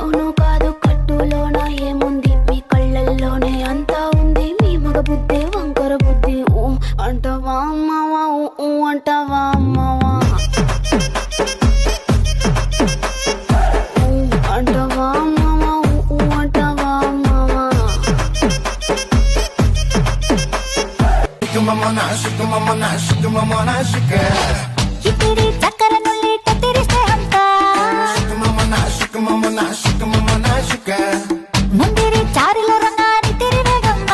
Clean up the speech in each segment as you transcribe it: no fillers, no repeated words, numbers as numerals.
అవును కాదు కట్టులోన ఏముంది మీ కళ్ళల్లోనే అంతా ఉంది మీ మగ బుద్ధి వంకర బుద్ధి అంటవా అమ్మవా అంటవా అమ్మవా అంటవా అమ్మవా అంటవా అమ్మవా ఇతిరి చక్కర నుల్లిట తిరిస్తే అంత ముందిరి చారిలో రంగాని తిరివేగమ్మ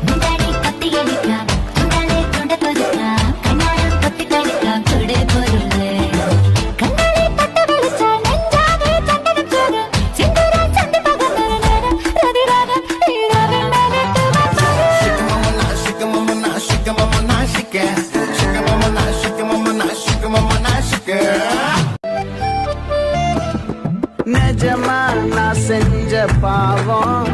ముందడి కొత్తి ఎడిక ముందడే తుండ కొడుక కన్నారం కొత్తి కడుక తుడే పొరులే కన్నాడి పట్ట వెలిస నెంజాగే చందన చూడు సింధూర చంది పగమరన రదిరాగ ఈరా వెండనే நிஜமா நான் செஞ்ச பாவம்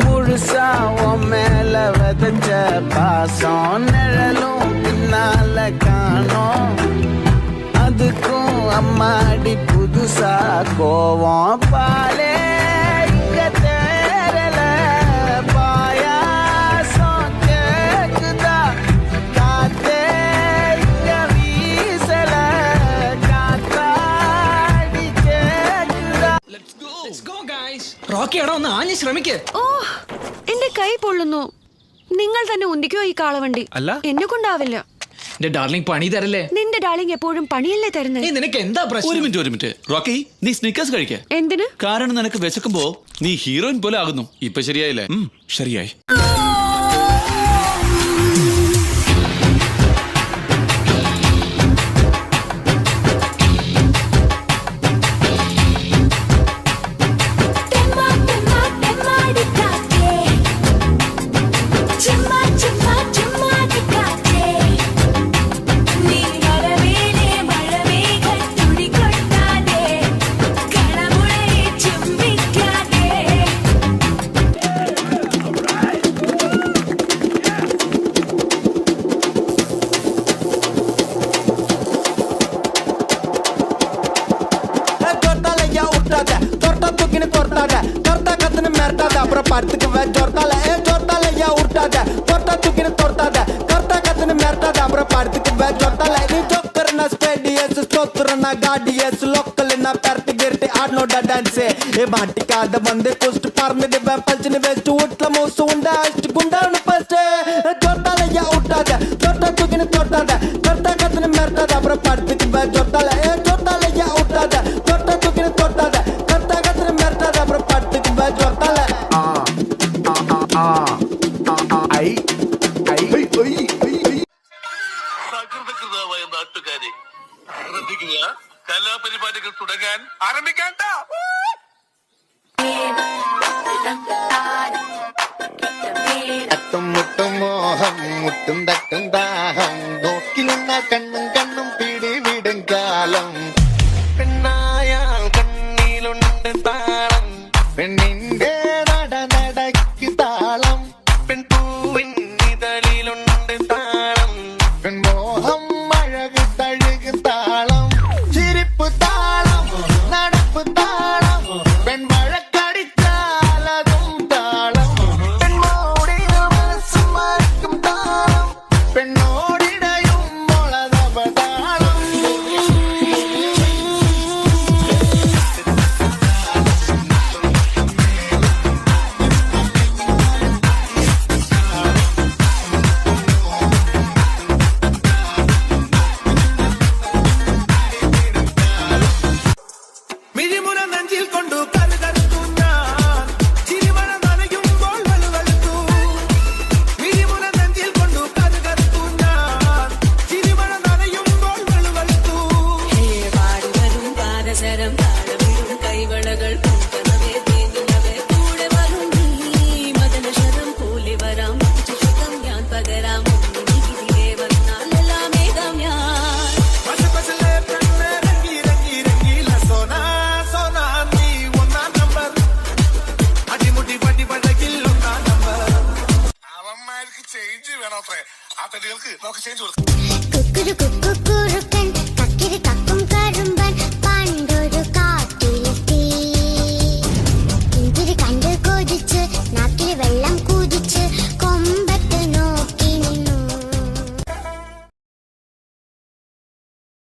முழுசா உன் மேல விதைச்ச பாசம் நிழலும் பின்னால காணோம் அதுக்கும் அம்மாடி புதுசா கோவம் பாலே இங்க தேரல பாயாசம் கேக்குதா காத்தே இங்க வீசல காத்தாடி கேக்குதா. Let's go guys. റോക്കി എടാ ഒന്ന് ആഞ്ഞ് ശ്രമിക്ക്. ഓ എന്റെ കൈ പൊള്ളുന്നു. നിങ്ങൾ തന്നെ ഉന്തിക്കോ ഈ കാളവണ്ടി. അല്ല എന്നെ കൊണ്ടാവില്ല. എന്റെ ഡാർലിംഗ് പണി തരല്ലേ. നിന്റെ ഡാർലിംഗ് എപ്പോഴും പണിയല്ലേ തരുന്നത്. നിനക്ക് എന്താ പ്രശ്നം? ഒരു മിനിറ്റ് റോക്കി, നീ സ്നിക്കേഴ്സ് കഴിക്ക. എന്തിന്? കാരണം നിനക്ക് വിശക്കുമ്പോ നീ ഹീറോയിൻ പോലെ ആകുന്നു. ഇപ്പൊ ശരിയായില്ലേ? ശരിയായി. அப்புறம் படுத்துக்கு ஜொர்த்தால ஐயா விட்டாத தொட்டா தூக்கின்னு தொட்டாத கர்த்தா கத்துன்னு மிரட்டாத அப்புறம் படுத்துக்கு ஜொர்த்தால நீ ஜோக்கர்னா ஸ்பேடியஸ் ஸ்தோத்திரனா காடியஸ் லோக்கல்னா பெரட்டி கிரட்டி ஆடனோட டான்ஸ் ஏ மாட்டிக்காத வந்து குஸ்ட் பறந்துட்டு பல்ச்சின்னு வெஸ்ட் வீட்டுல மூசு உண்டா அஷ்டு குண்டான்னு ஃபர்ஸ்ட் ஜொர்த்தால ஐயா விட்டாத தொட்டா தூக்கின்னு தொட்டாத கர்த்தா கத்துன்னு மிரட்டாத அப்புறம் படுத்துக்கு ஜொர்த்தால ஐயா விட்டாத தொட்டா தூக்கின்னு தொட்டாத கர்த்தா கத்துன்னு மிரட்டாத அப்புறம் படுத்துக்கு ஜொர்த்தால സകൃതകൃതമായ നാട്ടുകാരെ ശ്രദ്ധിക്കുക, കലാപരിപാടികൾ തുടങ്ങാൻ ആരംഭിക്കാൻ. തട്ടും മുട്ടും മോഹം മുട്ടും തട്ടും ദാഹം നോക്കിലുന്ന കണ്ണും കണ്ണും പിടിവിടും കാലം പെണ്ണായാൽ കണ്ണിലുണ്ട് താളം പെണ്ണിന്റെ നടക്ക് താളം പെൺപൂവിൻ ഇതളിലുണ്ട് താളം പെൺമോഹം അഴക് തഴുകു താളം ചിരിപ്പ് താളം നടപ്പ് താളം പെൺവഴക്കടിച്ചാൽ അതും താളം പെൺമോടിന് മനസ്സ് മറക്കും താളം പെണ്ണോടിടയും മുളതപതാളം മിഴിമുന നെഞ്ചിൽ കൊണ്ടു കരുകരുത്തു ഞാൻ ചിരിമഴ നനയുമ്പോൾ വലുവലുത്തു മിഴിമുന നെഞ്ചിൽ കൊണ്ടു കരുകരുത്തു ഞാൻ ചിരിമഴ നനയുമ്പോൾ വലുവലുത്തു പാടുവരും പാദസരം താളമിടും കൈവളകൾ പൂക്കണവേ തേങ്ങുന്നവേ കൂടെ വരും നീ മദനശരം പോലെ വരാം ചുഷ്ടം ഞാൻ പകരാം ഇതിലേ വന്നാലെല്ലാം ഏകാം ഞാൻ പശപശലേ പെണ്ണേ രംഗി രംഗി രംഗീല സോനാ സോനാ നീ ഒന്നാം നമ്പർ അടിമുടി പടി പടകിൽ ഒന്നാം നമ്പർ. അവന്മാർക്ക് ചേഞ്ച് വേണോത്രേ, ആ തടികൾക്ക് നമുക്ക് ചേഞ്ച് കൊടുക്കാം. കുക്കുരു കുക്കുക്കുറുക്കൻ കക്കിരി കക്കും കട തഴുമ്പൻ